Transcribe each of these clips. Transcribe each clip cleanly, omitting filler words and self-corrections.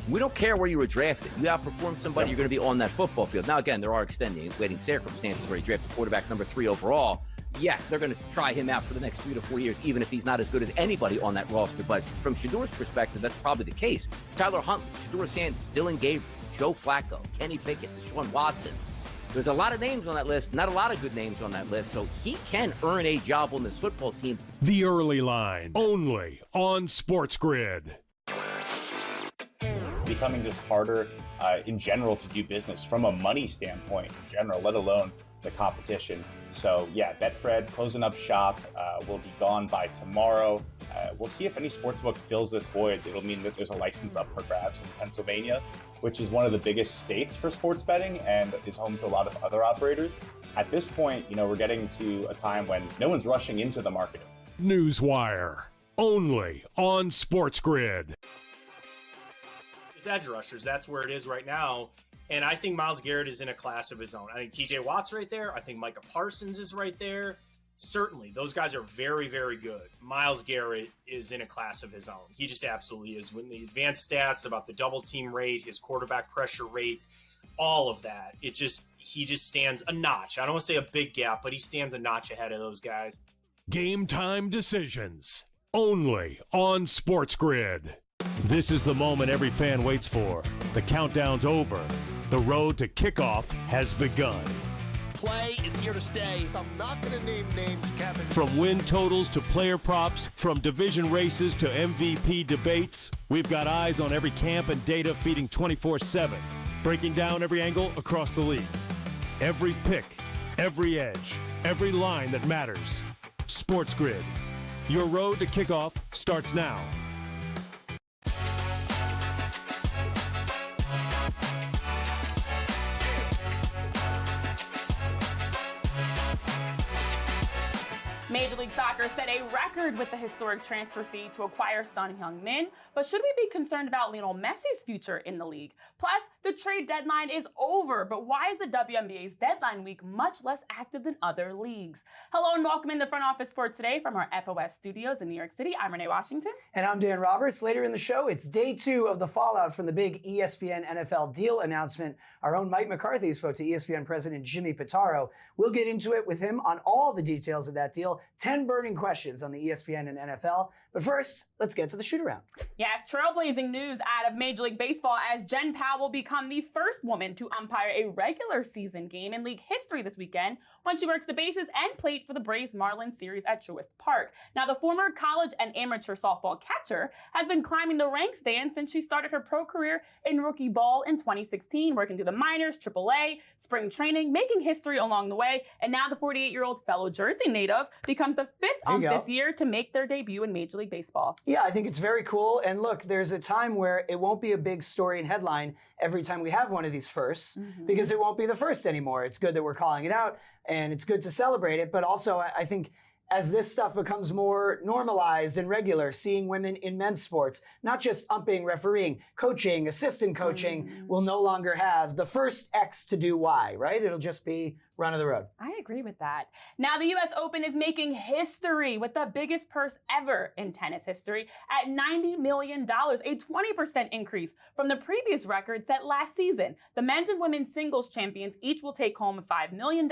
We don't care where you were drafted. You outperform somebody, you're going to be on that football field. Now, again, there are extenuating circumstances where he drafted quarterback number 3 overall. Yeah, they're going to try him out for the next 3 to 4 years, even if he's not as good as anybody on that roster. But from Shadour's perspective, that's probably the case. Tyler Huntley, Shadour Sanders, Dylan Gabriel, Joe Flacco, Kenny Pickett, Deshaun Watson. There's a lot of names on that list, not a lot of good names on that list, so he can earn a job on this football team. The Early Line, only on SportsGrid. It's becoming just harder in general to do business from a money standpoint in general, let alone the competition. So yeah, Betfred closing up shop will be gone by tomorrow. We'll see if any sportsbook fills this void. It'll mean that there's a license up for grabs in Pennsylvania, which is one of the biggest states for sports betting and is home to a lot of other operators. At this point, we're getting to a time when no one's rushing into the market. Newswire, only on SportsGrid. It's edge rushers. That's where it is right now. And I think Myles Garrett is in a class of his own. I think TJ Watt's right there. I think Micah Parsons is right there. Certainly, those guys are very, very good. Myles Garrett is in a class of his own. He just absolutely is. When the advanced stats about the double team rate, his quarterback pressure rate, all of that, he just stands a notch. I don't want to say a big gap, but he stands a notch ahead of those guys. Game time decisions, only on SportsGrid. This is the moment every fan waits for. The countdown's over. The road to kickoff has begun. Play is here to stay. I'm not going to name names, Kevin. From win totals to player props, from division races to MVP debates, we've got eyes on every camp and data feeding 24/7, breaking down every angle across the league. Every pick, every edge, every line that matters. SportsGrid. Your road to kickoff starts now. Major League Soccer set a record with the historic transfer fee to acquire Son Heung-min, but should we be concerned about Lionel Messi's future in the league? Plus, the trade deadline is over, but why is the WNBA's deadline week much less active than other leagues? Hello and welcome in the front office for today from our FOS studios in New York City. I'm Renee Washington. And I'm Dan Roberts. Later in the show, it's day 2 of the fallout from the big ESPN NFL deal announcement. Our own Mike McCarthy spoke to ESPN President Jimmy Pitaro. We'll get into it with him on all the details of that deal. 10 burning questions on the ESPN and NFL. But first, let's get to the shoot-around. Yes, trailblazing news out of Major League Baseball as Jen Powell will become the first woman to umpire a regular season game in league history this weekend when she works the bases and plate for the Braves-Marlins series at Truist Park. Now, the former college and amateur softball catcher has been climbing the ranks, Dan, since she started her pro career in rookie ball in 2016, working through the minors, AAA, spring training, making history along the way, and now the 48-year-old fellow Jersey native becomes the 5th ump this year to make their debut in Major League Baseball. Yeah, I think it's very cool. And look, there's a time where it won't be a big story and headline every time we have one of these firsts, because it won't be the first anymore. It's good that we're calling it out, and it's good to celebrate it. But also, I think as this stuff becomes more normalized and regular, seeing women in men's sports, not just umping, refereeing, coaching, assistant coaching, will no longer have the first X to do Y, right? It'll just be run of the road. I agree with that. Now, the U.S. Open is making history with the biggest purse ever in tennis history at $90 million, a 20% increase from the previous record set last season. The men's and women's singles champions each will take home $5 million,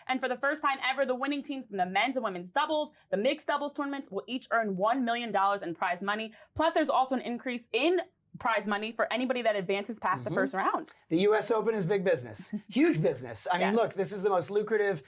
and for the first time ever, the winning teams from the men's and women's doubles, the mixed doubles tournaments will each earn $1 million in prize money. Plus, there's also an increase in prize money for anybody that advances past the first round. The U.S. Open is big business, huge business. I mean, look, this is the most lucrative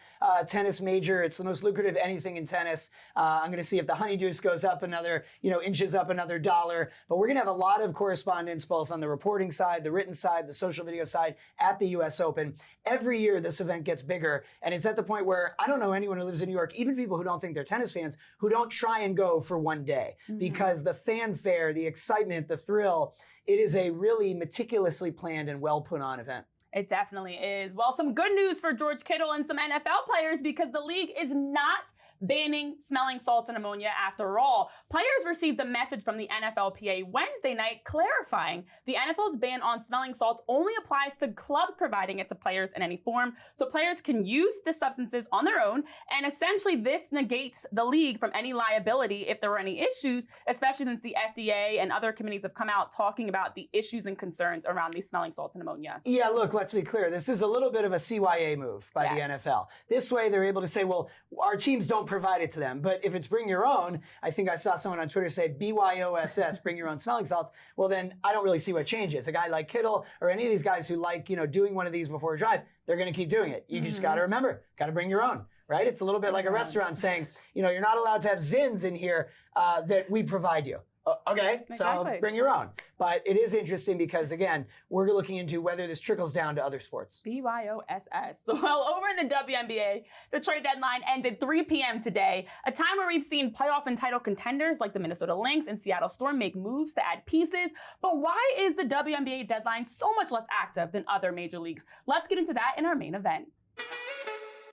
tennis major. It's the most lucrative anything in tennis. I'm going to see if the honeydews goes up another, inches up another dollar. But we're going to have a lot of correspondence, both on the reporting side, the written side, the social video side at the U.S. Open. Every year, this event gets bigger. And it's at the point where I don't know anyone who lives in New York, even people who don't think they're tennis fans, who don't try and go for one day because the fanfare, the excitement, the thrill, it is a really meticulously planned and well put on event. It definitely is. Well, some good news for George Kittle and some NFL players because the league is not banning smelling salts and ammonia. After all, players received a message from the NFLPA Wednesday night clarifying the NFL's ban on smelling salts only applies to clubs providing it to players in any form, so players can use the substances on their own, and essentially this negates the league from any liability if there were any issues, especially since the FDA and other committees have come out talking about the issues and concerns around these smelling salts and ammonia. Yeah, look, let's be clear. This is a little bit of a CYA move by the NFL. This way they're able to say, well, our teams don't provide it to them, but if it's bring your own, I think I saw someone on Twitter say BYOSS, bring your own smelling salts, well then I don't really see what changes. A guy like Kittle or any of these guys who like, doing one of these before a drive, they're going to keep doing it. You just got to remember, got to bring your own, right? It's a little bit like a restaurant saying, you're not allowed to have Zins in here that we provide you. Okay, so bring your own. But it is interesting because, again, we're looking into whether this trickles down to other sports. BYOSS. So, over in the WNBA, the trade deadline ended 3 p.m. today, a time where we've seen playoff and title contenders like the Minnesota Lynx and Seattle Storm make moves to add pieces. But why is the WNBA deadline so much less active than other major leagues? Let's get into that in our main event.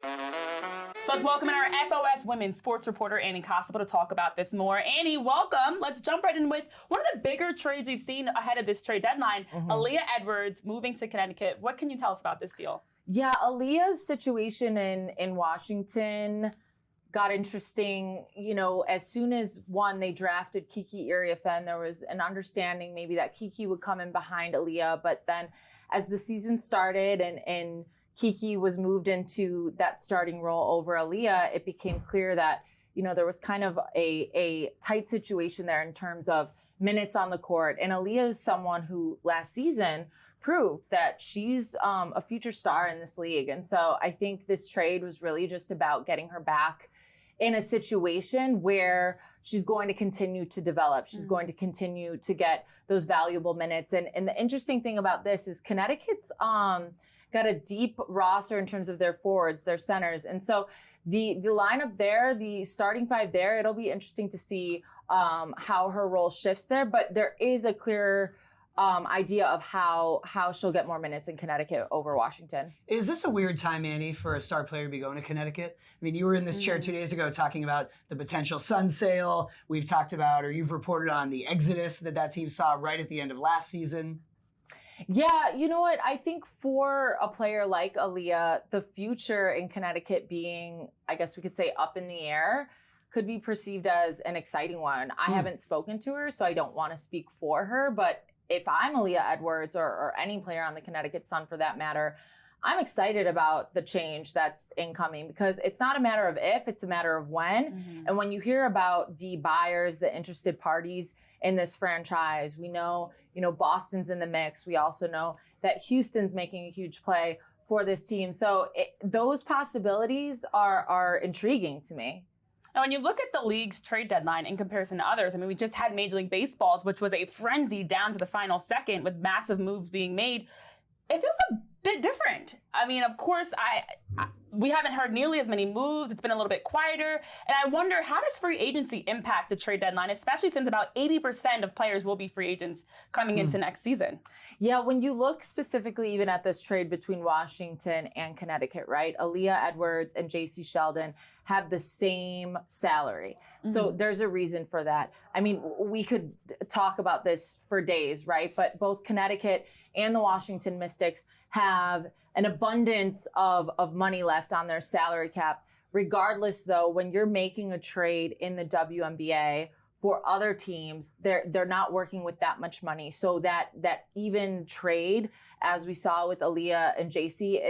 So let's welcome in our FOS women's sports reporter, Annie Kosovo, to talk about this more. Annie, welcome. Let's jump right in with one of the bigger trades we've seen ahead of this trade deadline, Aaliyah Edwards moving to Connecticut. What can you tell us about this deal? Yeah, Aaliyah's situation in Washington got interesting. As soon as they drafted Kiki Iriafen, there was an understanding maybe that Kiki would come in behind Aaliyah, but then as the season started and Kiki was moved into that starting role over Aaliyah, it became clear that, there was kind of a tight situation there in terms of minutes on the court. And Aaliyah is someone who last season proved that she's a future star in this league. And so I think this trade was really just about getting her back in a situation where she's going to continue to develop. She's going to continue to get those valuable minutes. And the interesting thing about this is Connecticut's got a deep roster in terms of their forwards, their centers. And so the lineup there, the starting five there, it'll be interesting to see how her role shifts there. But there is a clear idea of how she'll get more minutes in Connecticut over Washington. Is this a weird time, Annie, for a star player to be going to Connecticut? I mean, you were in this chair 2 days ago talking about the potential sun sale. We've talked about, or you've reported on the exodus that team saw right at the end of last season. Yeah, you know what? I think for a player like Aaliyah, the future in Connecticut being, I guess we could say, up in the air could be perceived as an exciting one. I haven't spoken to her, so I don't want to speak for her. But if I'm Aaliyah Edwards or any player on the Connecticut Sun for that matter, I'm excited about the change that's incoming because it's not a matter of if, it's a matter of when. And when you hear about the buyers, the interested parties in this franchise, we know, Boston's in the mix. We also know that Houston's making a huge play for this team. So those possibilities are intriguing to me. Now, when you look at the league's trade deadline in comparison to others, I mean, we just had Major League Baseball's, which was a frenzy down to the final second with massive moves being made. It feels a bit different. I mean, of course, we haven't heard nearly as many moves. It's been a little bit quieter. And I wonder, how does free agency impact the trade deadline, especially since about 80% of players will be free agents coming into next season? Yeah, when you look specifically even at this trade between Washington and Connecticut, right? Aaliyah Edwards and J.C. Sheldon have the same salary. So there's a reason for that. I mean, we could talk about this for days, right? But both Connecticut and the Washington Mystics have an abundance of money left on their salary cap. Regardless, though, when you're making a trade in the WNBA for other teams, they're not working with that much money. So that even trade, as we saw with Aaliyah and JC,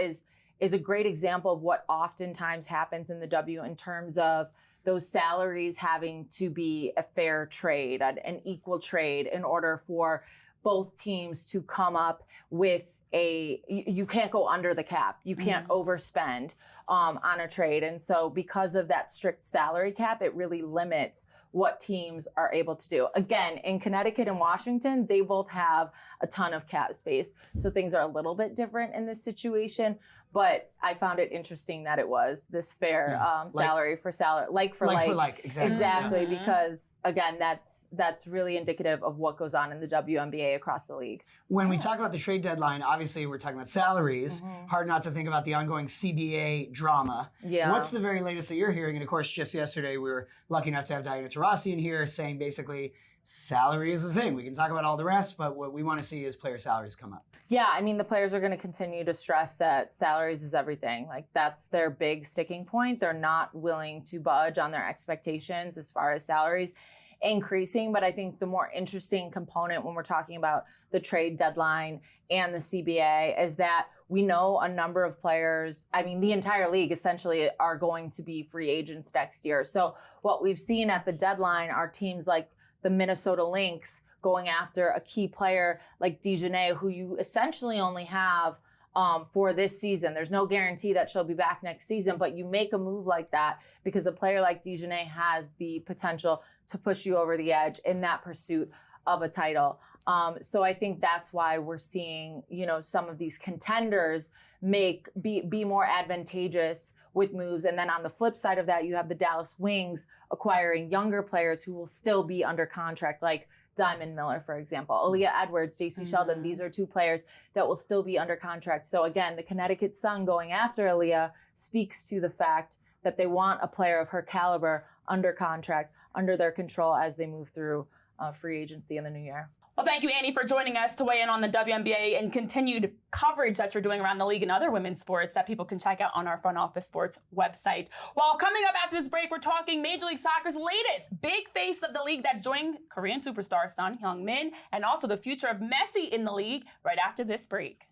is a great example of what oftentimes happens in the W in terms of those salaries having to be a fair trade, an equal trade in order for both teams to come up with you can't go under the cap. You can't overspend on a trade. And so because of that strict salary cap, it really limits what teams are able to do. Again, in Connecticut and Washington, they both have a ton of cap space. So things are a little bit different in this situation. But I found it interesting that it was this fair salary for salary, like for like. Exactly, because again, that's really indicative of what goes on in the WNBA across the league. When we talk about the trade deadline, obviously we're talking about salaries. Hard not to think about the ongoing CBA drama. Yeah. What's the very latest that you're hearing? And of course, just yesterday we were lucky enough to have Diana Taurasi in here saying basically salary is the thing. We can talk about all the rest, but what we want to see is player salaries come up. Yeah, I mean, the players are going to continue to stress that salaries is everything. Like, that's their big sticking point. They're not willing to budge on their expectations as far as salaries increasing. But I think the more interesting component when we're talking about the trade deadline and the CBA is that we know a number of players, I mean, the entire league essentially are going to be free agents next year. So what we've seen at the deadline are teams like the Minnesota Lynx going after a key player like Dejanay, who you essentially only have for this season. There's no guarantee that she'll be back next season, but you make a move like that because a player like Dejanay has the potential to push you over the edge in that pursuit of a title. So I think that's why we're seeing, some of these contenders be more advantageous with moves. And then on the flip side of that, you have the Dallas Wings acquiring younger players who will still be under contract, like Diamond Miller, for example. Aaliyah Edwards, JC Sheldon, these are two players that will still be under contract. So again, the Connecticut Sun going after Aaliyah speaks to the fact that they want a player of her caliber under contract, under their control as they move through free agency in the new year. Well, thank you, Annie, for joining us to weigh in on the WNBA and continued coverage that you're doing around the league and other women's sports that people can check out on our Front Office Sports website. Well, coming up after this break, we're talking Major League Soccer's latest big face of the league that joined Korean superstar Son Heung-min, and also the future of Messi in the league right after this break.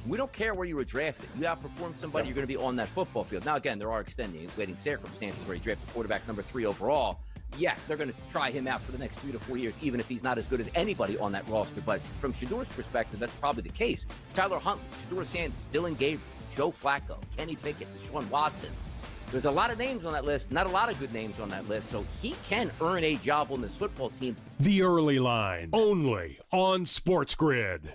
We don't care where you were drafted. You outperform somebody, you're going to be on that football field. Now, again, there are extenuating circumstances where he drafted quarterback number 3 overall. Yeah, they're going to try him out for the next 3 to 4 years, even if he's not as good as anybody on that roster. But from Shadur's perspective, that's probably the case. Tyler Huntley, Shadur Sanders, Dylan Gabriel, Joe Flacco, Kenny Pickett, Deshaun Watson. There's a lot of names on that list, not a lot of good names on that list, so he can earn a job on this football team. The Early Line, only on SportsGrid.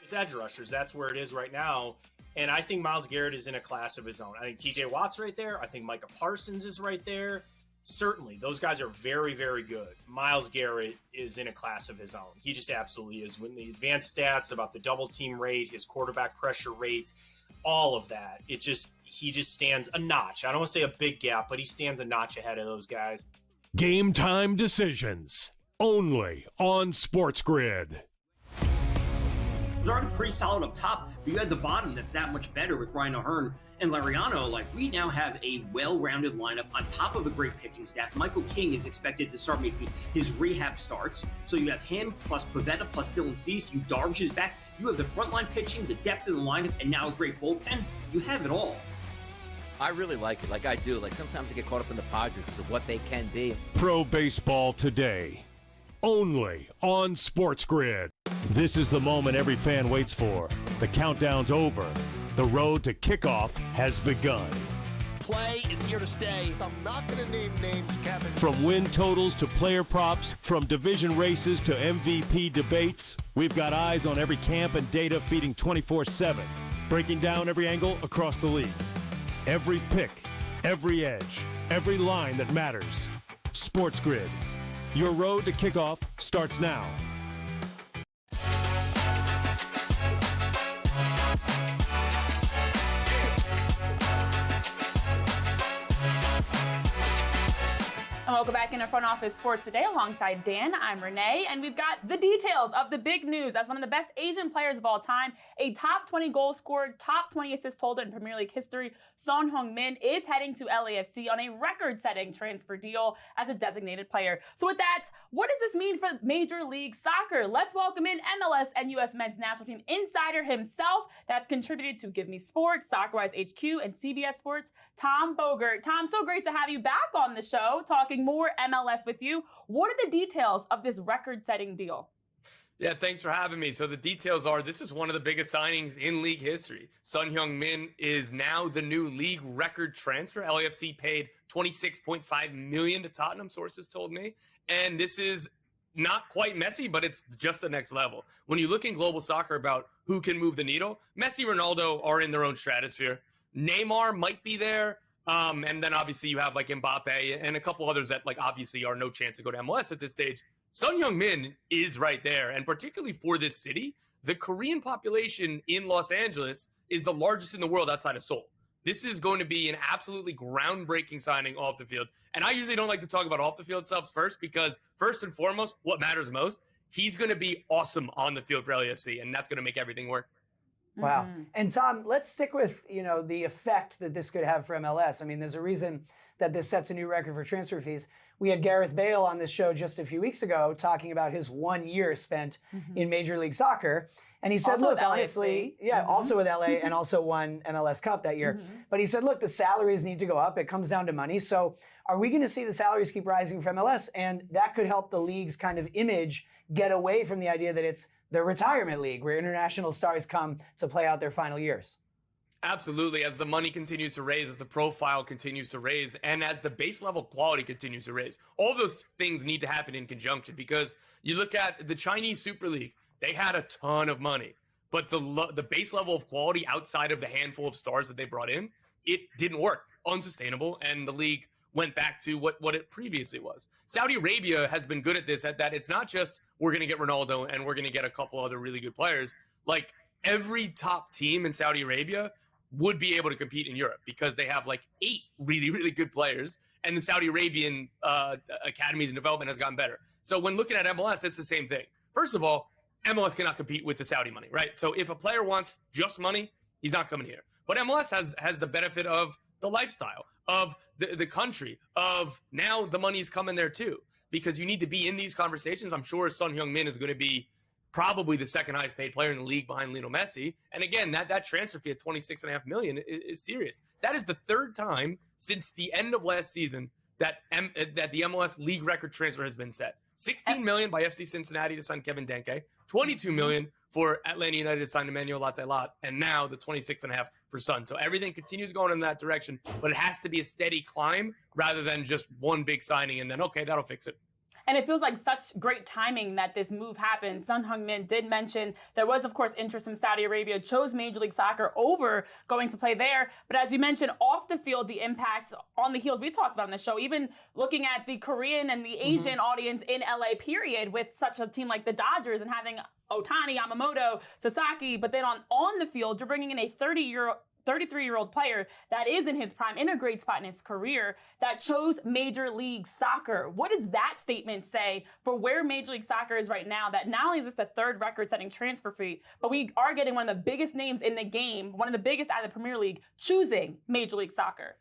It's edge rushers. That's where it is right now. And I think Myles Garrett is in a class of his own. I think TJ Watt's right there. I think Micah Parsons is right there. Certainly, those guys are very, very good. Myles Garrett is in a class of his own. He just absolutely is. When the advanced stats about the double team rate, his quarterback pressure rate, all of that, he just stands a notch. I don't want to say a big gap, but he stands a notch ahead of those guys. Game time decisions, only on SportsGrid. was already pretty solid up top, but you had the bottom that's that much better with Ryan O'Hearn and Lariano. Like, we now have a well-rounded lineup on top of a great pitching staff. Michael King is expected to start making his rehab starts. So you have him plus Pavetta plus Dylan Cease. You Darvish is back. You have the frontline pitching, the depth in the lineup, and now a great bullpen. You have it all. I really like it. Like I do. Like sometimes I get caught up in the Padres because of what they can be. Pro Baseball Today, only on SportsGrid. This is the moment every fan waits for. The countdown's over. The road to kickoff has begun. Play is here to stay. I'm not going to name names, Kevin. From win totals to player props, from division races to MVP debates, we've got eyes on every camp and data feeding 24/7, breaking down every angle across the league. Every pick, every edge, every line that matters. SportsGrid. Your road to kickoff starts now. welcome back into Front Office Sports Today alongside Dan. I'm Renee, and we've got the details of the big news as one of the best Asian players of all time, a top 20 goal scorer, top 20 assist holder in Premier League history. Son Heung-min is heading to LAFC on a record-setting transfer deal as a designated player. So with that, what does this mean for Major League Soccer? Let's welcome in MLS and U.S. men's national team insider himself that's contributed to Give Me Sports, SoccerWise HQ, and CBS Sports, Tom Bogert. Tom, so great to have you back on the show, talking more MLS with you. What are the details of this record-setting deal? Yeah, thanks for having me. So the details are, this is one of the biggest signings in league history. Son Heung-min is now the new league record transfer. LAFC paid $26.5 million to Tottenham, sources told me. And this is not quite Messi, but it's just the next level. When you look in global soccer about who can move the needle, Messi, Ronaldo are in their own stratosphere. Neymar might be there. And then obviously you have like Mbappe and a couple others that like obviously are no chance to go to MLS at this stage. Son Heung-min is right there. And particularly for this city, the Korean population in Los Angeles is the largest in the world outside of Seoul. This is going to be an absolutely groundbreaking signing off the field. And I usually don't like to talk about off the field subs first because first and foremost, what matters most, he's going to be awesome on the field for LAFC. And that's going to make everything work. Wow. And Tom, let's stick with, the effect that this could have for MLS. I mean, there's a reason that this sets a new record for transfer fees. We had Gareth Bale on this show just a few weeks ago talking about his 1 year spent in Major League Soccer. And he said, also look, honestly, also with LA and also won MLS Cup that year. But he said, look, the salaries need to go up. It comes down to money. So are we going to see the salaries keep rising for MLS? And that could help the league's kind of image get away from the idea that it's the retirement league where international stars come to play out their final years. Absolutely. As the money continues to raise, as the profile continues to raise, and as the base level quality continues to raise, all those things need to happen in conjunction because you look at the Chinese Super League, they had a ton of money, but the base level of quality outside of the handful of stars that they brought in, it didn't work. Unsustainable. And the league went back to what it previously was. Saudi Arabia has been good at this, at that it's not just we're going to get Ronaldo and we're going to get a couple other really good players. Like every top team in Saudi Arabia would be able to compete in Europe because they have like 8 really, really good players and the Saudi Arabian academies and development has gotten better. So when looking at MLS, it's the same thing. First of all, MLS cannot compete with the Saudi money, right? So if a player wants just money, he's not coming here. But MLS has the benefit of the lifestyle, of the country, of now the money's coming there too. Because you need to be in these conversations. I'm sure Son Heung-min is going to be probably the second highest paid player in the league behind Lionel Messi. And again, that transfer fee at $26.5 million is serious. That is the third time since the end of last season that the MLS league record transfer has been set. $16 million by FC Cincinnati to sign Kevin Denke, $22 million for Atlanta United to sign Emmanuel Latte-Lot, and now the $26.5 for Son. So everything continues going in that direction, but it has to be a steady climb rather than just one big signing and then, okay, that'll fix it. And it feels like such great timing that this move happened. Son Heung-min did mention there was, of course, interest from Saudi Arabia, chose Major League Soccer over going to play there. But as you mentioned, off the field, the impact on the heels we talked about on the show, even looking at the Korean and the Asian audience in LA, period, with such a team like the Dodgers and having Otani, Yamamoto, Sasaki. But then on the field, you're bringing in a 33-year-old player that is in his prime, in a great spot in his career, that chose Major League Soccer. What does that statement say for where Major League Soccer is right now? That not only is this the third record-setting transfer fee, but we are getting one of the biggest names in the game, one of the biggest out of the Premier League, choosing Major League Soccer.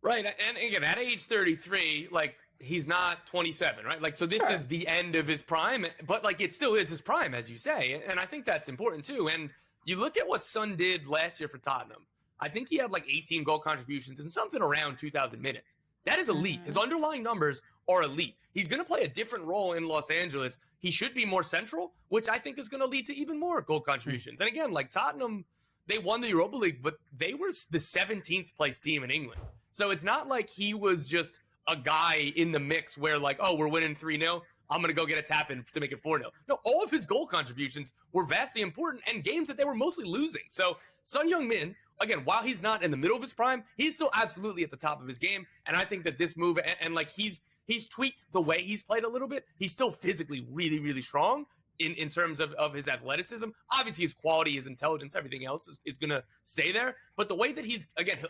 Right, and again, at age 33, like, he's not 27, right? Like, so this is the end of his prime, but like, it still is his prime, as you say, and I think that's important too. And you look at what Son did last year for Tottenham. I think he had like 18 goal contributions and something around 2,000 minutes. That is elite. His underlying numbers are elite. He's going to play a different role in Los Angeles. He should be more central, which I think is going to lead to even more goal contributions. And again, like Tottenham, they won the Europa League, but they were the 17th place team in England. So it's not like he was just a guy in the mix where like, oh, we're winning 3-0. I'm going to go get a tap in to make it 4-0. No, all of his goal contributions were vastly important and games that they were mostly losing. So Son Heung-min, again, while he's not in the middle of his prime, he's still absolutely at the top of his game. And I think that this move, and like he's tweaked the way he's played a little bit. He's still physically really, really strong. in terms of his athleticism. Obviously, his quality, his intelligence, everything else is going to stay there. But the way that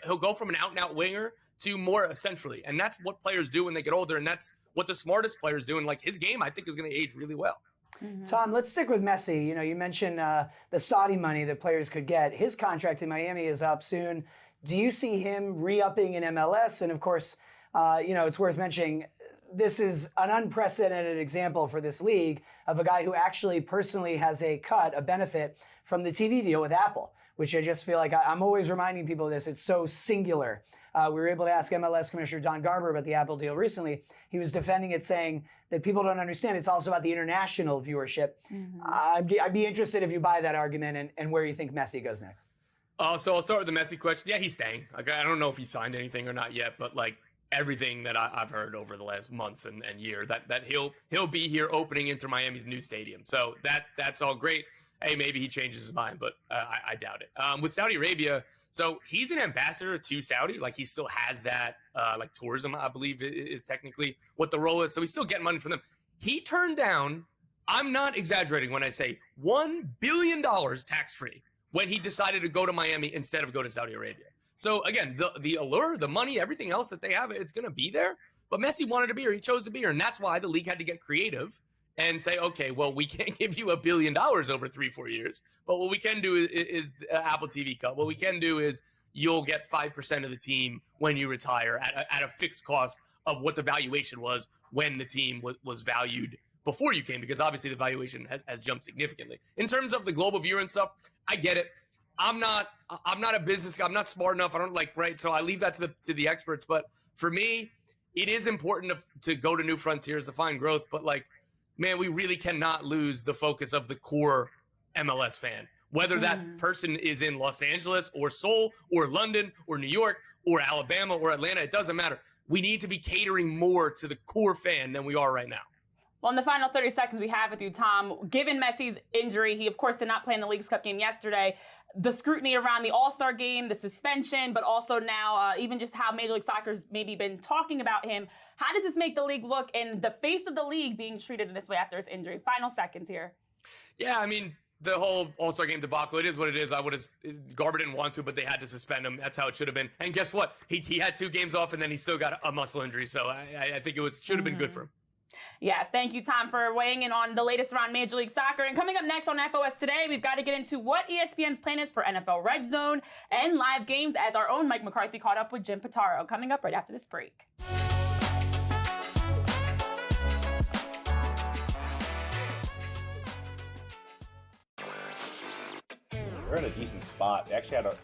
he'll go from an out-and-out winger to more centrally. And that's what players do when they get older. And that's what the smartest players do. And like his game, I think, is going to age really well. Mm-hmm. Tom, let's stick with Messi. You know, you mentioned the Saudi money that players could get. His contract in Miami is up soon. Do you see him re-upping in MLS? And of course, it's worth mentioning, this is an unprecedented example for this league of a guy who actually personally has a benefit from the TV deal with Apple, which I just feel like I'm always reminding people of this. It's so singular. We were able to ask MLS Commissioner Don Garber about the Apple deal recently. He was defending it, saying that people don't understand it's also about the international viewership. Mm-hmm. I'd be interested if you buy that argument and where you think Messi goes next. So I'll start with the Messi question. Yeah, he's staying. Like, I don't know if he signed anything or not yet, but like everything that I've heard over the last months and year, that he'll be here opening Inter Miami's new stadium. So that's all great. Hey, maybe he changes his mind, but I doubt it. With Saudi Arabia, so he's an ambassador to Saudi. Like he still has that like tourism, I believe is technically what the role is. So he's still getting money from them. He turned down, I'm not exaggerating when I say $1 billion tax-free when he decided to go to Miami instead of go to Saudi Arabia. So again, the allure, the money, everything else that they have, it's going to be there. But Messi wanted to be here. He chose to be here. And that's why the league had to get creative and say, okay, well, we can't give you $1 billion over 3-4 years. But what we can do is Apple TV cut. What we can do is you'll get 5% of the team when you retire at a fixed cost of what the valuation was when the team was valued before you came, because obviously the valuation has jumped significantly. In terms of the global viewer and stuff, I get it. I'm not a business guy. I'm not smart enough. I don't right. So I leave that to the experts. But for me, it is important to go to new frontiers to find growth. But man, we really cannot lose the focus of the core MLS fan, whether that person is in Los Angeles or Seoul or London or New York or Alabama or Atlanta. It doesn't matter. We need to be catering more to the core fan than we are right now. Well, in the final 30 seconds we have with you, Tom, given Messi's injury, he, of course, did not play in the Leagues Cup game yesterday. The scrutiny around the All-Star game, the suspension, but also now even just how Major League Soccer's maybe been talking about him. How does this make the league look in the face of the league being treated in this way after his injury? Final seconds here. Yeah, I mean, the whole All-Star game debacle, it is what it is. Garber didn't want to, but they had to suspend him. That's how it should have been. And guess what? He had 2 games off, and then he still got a muscle injury. So I think it should have been good for him. Yes, thank you, Tom, for weighing in on the latest around Major League Soccer. And coming up next on FOS Today, we've got to get into what ESPN's plan is for NFL Red Zone and live games as our own Mike McCarthy caught up with Jim Pitaro. Coming up right after this break. They're in a decent spot. They actually had a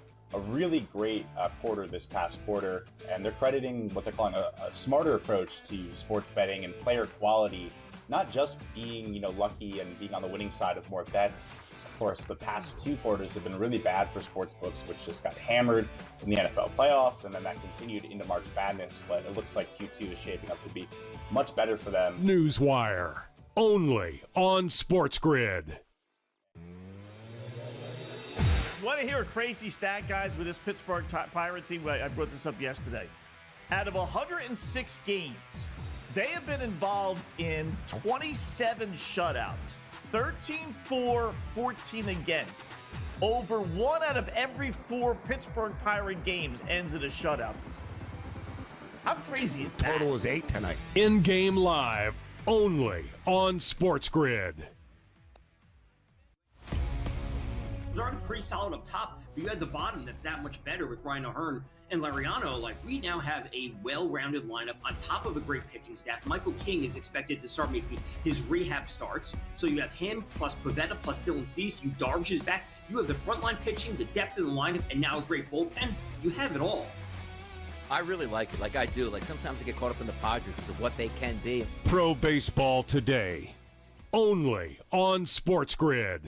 really great quarter this past quarter, and they're crediting what they're calling a smarter approach to sports betting and player quality, not just being lucky and being on the winning side of more bets. Of course, the past 2 quarters have been really bad for sports books, which just got hammered in the NFL playoffs, and then that continued into March Madness. But it looks like Q2 is shaping up to be much better for them. Newswire, only on SportsGrid. Want to hear a crazy stat, guys, with this Pittsburgh Pirate team? I brought this up yesterday. Out of 106 games, they have been involved in 27 shutouts, 13-4, 14 against. Over 1 out of every 4 Pittsburgh Pirate games ends in a shutout. How crazy is that? Total is 8 tonight. In-game live, only on SportsGrid. Was already pretty solid up top, but you had the bottom that's that much better with Ryan O'Hearn and Lariano. We now have a well-rounded lineup on top of a great pitching staff. Michael King is expected to start making his rehab starts. So you have him plus Pivetta plus Dylan Cease. You Darvish is back. You have the frontline pitching, the depth of the lineup, and now a great bullpen. You have it all. I really like it. I do. Sometimes I get caught up in the Padres of what they can be. Pro Baseball Today, only on SportsGrid.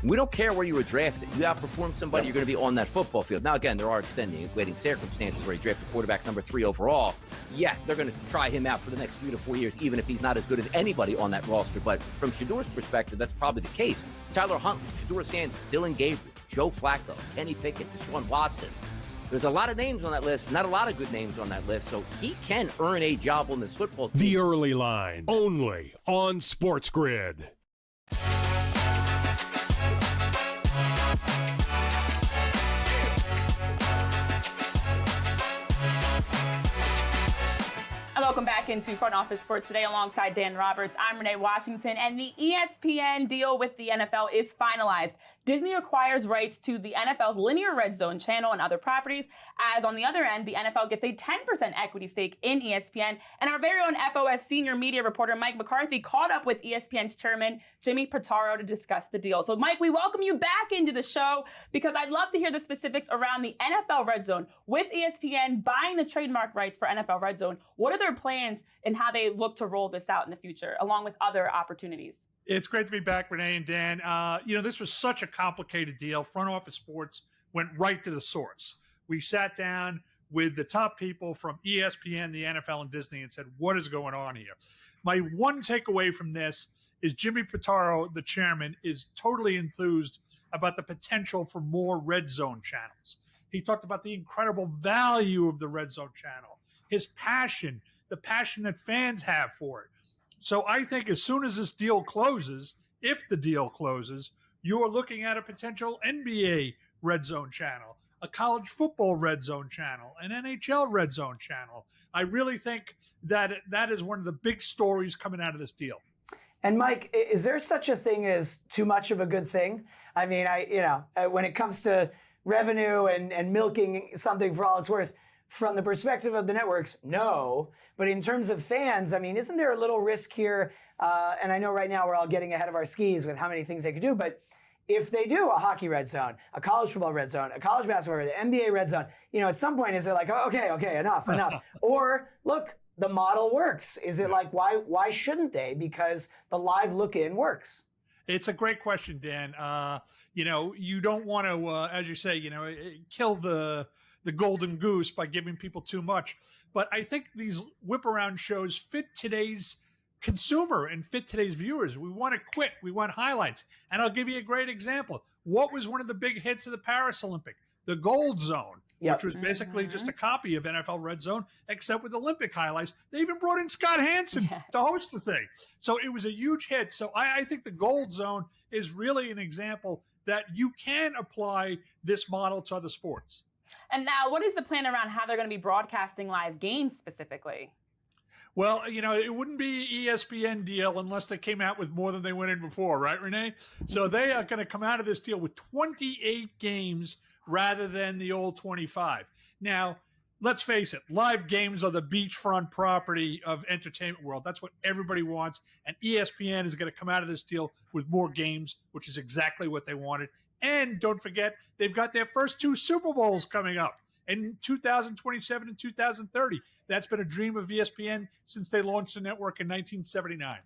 We don't care where you were drafted. You outperform somebody, you're going to be on that football field. Now, again, there are extenuating circumstances where he drafted quarterback number 3 overall. Yeah, they're going to try him out for the next 3 to 4 years, even if he's not as good as anybody on that roster. But from Shadur's perspective, that's probably the case. Tyler Huntley, Shadur Sanders, Dylan Gabriel, Joe Flacco, Kenny Pickett, Deshaun Watson. There's a lot of names on that list, not a lot of good names on that list, so he can earn a job on this football team. The Early Line, only on SportsGrid. Welcome back into Front Office Sports today alongside Dan Roberts. I'm Renee Washington, and the ESPN deal with the NFL is finalized. Disney acquires rights to the NFL's linear Red Zone channel and other properties, as on the other end, the NFL gets a 10% equity stake in ESPN. And our very own FOS senior media reporter Mike McCarthy caught up with ESPN's chairman Jimmy Pitaro to discuss the deal. So Mike, we welcome you back into the show because I'd love to hear the specifics around the NFL Red Zone. With ESPN buying the trademark rights for NFL Red Zone, what are their plans and how they look to roll this out in the future, along with other opportunities? It's great to be back, Renee and Dan. This was such a complicated deal. Front Office Sports went right to the source. We sat down with the top people from ESPN, the NFL, and Disney and said, what is going on here? My one takeaway from this is Jimmy Pitaro, the chairman, is totally enthused about the potential for more Red Zone channels. He talked about the incredible value of the Red Zone channel, his passion, the passion that fans have for it. So I think as soon as this deal closes, if the deal closes, you're looking at a potential NBA Red Zone channel, a college football Red Zone channel, an NHL Red Zone channel. I really think that that is one of the big stories coming out of this deal. And Mike, is there such a thing as too much of a good thing? I mean, when it comes to revenue and milking something for all it's worth, from the perspective of the networks, no. But in terms of fans, I mean, isn't there a little risk here? And I know right now we're all getting ahead of our skis with how many things they could do, but if they do a hockey Red Zone, a college football Red Zone, a college basketball Red Zone, NBA Red Zone, at some point is it like, oh, okay, enough. Or look, the model works. Is it like, why shouldn't they? Because the live look-in works. It's a great question, Dan. You don't want to, as you say, kill the golden goose by giving people too much. But I think these whip around shows fit today's consumer and fit today's viewers. We want it quick. We want highlights. And I'll give you a great example. What was one of the big hits of the Paris Olympic? The Gold Zone, which was basically just a copy of NFL Red Zone, except with Olympic highlights. They even brought in Scott Hansen to host the thing. So it was a huge hit. So I think the Gold Zone is really an example that you can apply this model to other sports. And now, what is the plan around how they're going to be broadcasting live games specifically? Well, it wouldn't be an ESPN deal unless they came out with more than they went in before, right, Renee? So they are going to come out of this deal with 28 games rather than the old 25. Now, let's face it, live games are the beachfront property of entertainment world. That's what everybody wants. And ESPN is going to come out of this deal with more games, which is exactly what they wanted. And don't forget, they've got their first 2 Super Bowls coming up in 2027 and 2030. That's been a dream of ESPN since they launched the network in 1979.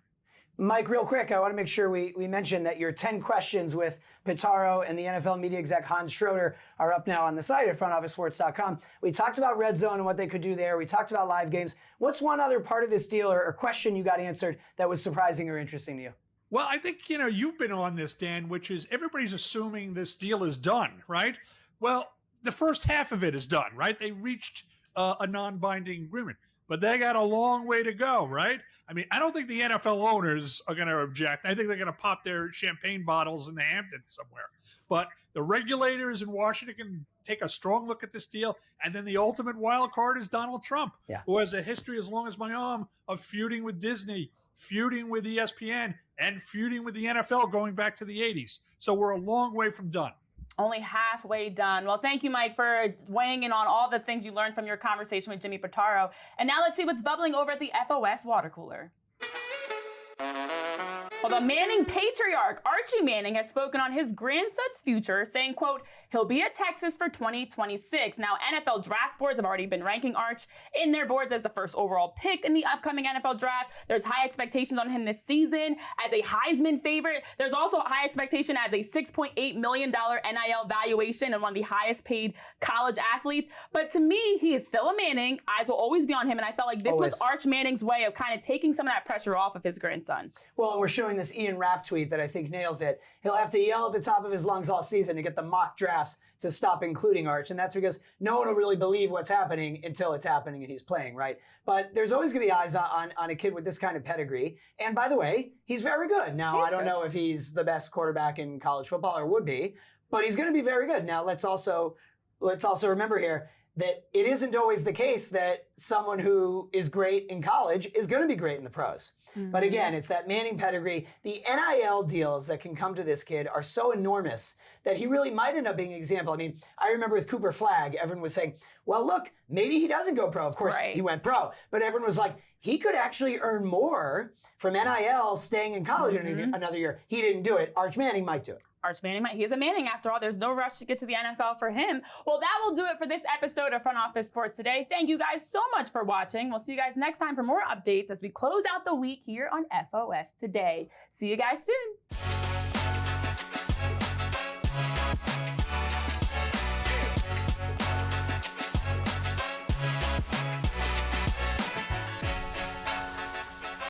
Mike, real quick, I want to make sure we mention that your 10 questions with Pitaro and the NFL media exec Hans Schroeder are up now on the site at frontofficesports.com. We talked about Red Zone and what they could do there. We talked about live games. What's one other part of this deal or question you got answered that was surprising or interesting to you? Well, I think, you've been on this, Dan, which is everybody's assuming this deal is done, right? Well, the first half of it is done, right? They reached a non-binding agreement, but they got a long way to go, right? I mean, I don't think the NFL owners are going to object. I think they're going to pop their champagne bottles in the Hamptons somewhere. But the regulators in Washington can take a strong look at this deal. And then the ultimate wild card is Donald Trump, who has a history as long as my arm of feuding with Disney, feuding with ESPN, and feuding with the NFL going back to the 80s. So we're a long way from done. Only halfway done. Well, thank you, Mike, for weighing in on all the things you learned from your conversation with Jimmy Pitaro. And now let's see what's bubbling over at the FOS water cooler. Well, the Manning patriarch, Archie Manning, has spoken on his grandson's future, saying, quote, he'll be at Texas for 2026. Now, NFL draft boards have already been ranking Arch in their boards as the first overall pick in the upcoming NFL draft. There's high expectations on him this season as a Heisman favorite. There's also a high expectation as a $6.8 million NIL valuation and one of the highest paid college athletes. But to me, he is still a Manning. Eyes will always be on him. And I felt like this was Arch Manning's way of kind of taking some of that pressure off of his grandson. Well, we're showing this Ian Rapp tweet that I think nails it. He'll have to yell at the top of his lungs all season to get the mock draft class to stop including Arch, and that's because no one will really believe what's happening until it's happening and he's playing, right? But there's always going to be eyes on a kid with this kind of pedigree. And by the way, he's very good. Now, I don't know if he's the best quarterback in college football or would be, but he's going to be very good. Now, let's also remember here that it isn't always the case that someone who is great in college is going to be great in the pros. But again, it's that Manning pedigree. The NIL deals that can come to this kid are so enormous that he really might end up being an example. I mean, I remember with Cooper Flagg, everyone was saying, well, look, maybe he doesn't go pro. Of course, he went pro. But everyone was like, he could actually earn more from NIL staying in college in another year. He didn't do it. Arch Manning might do it. Arch Manning might. He's a Manning after all. There's no rush to get to the NFL for him. Well, that will do it for this episode of Front Office Sports Today. Thank you guys so much for watching. We'll see you guys next time for more updates as we close out the week here on FOS Today. See you guys soon.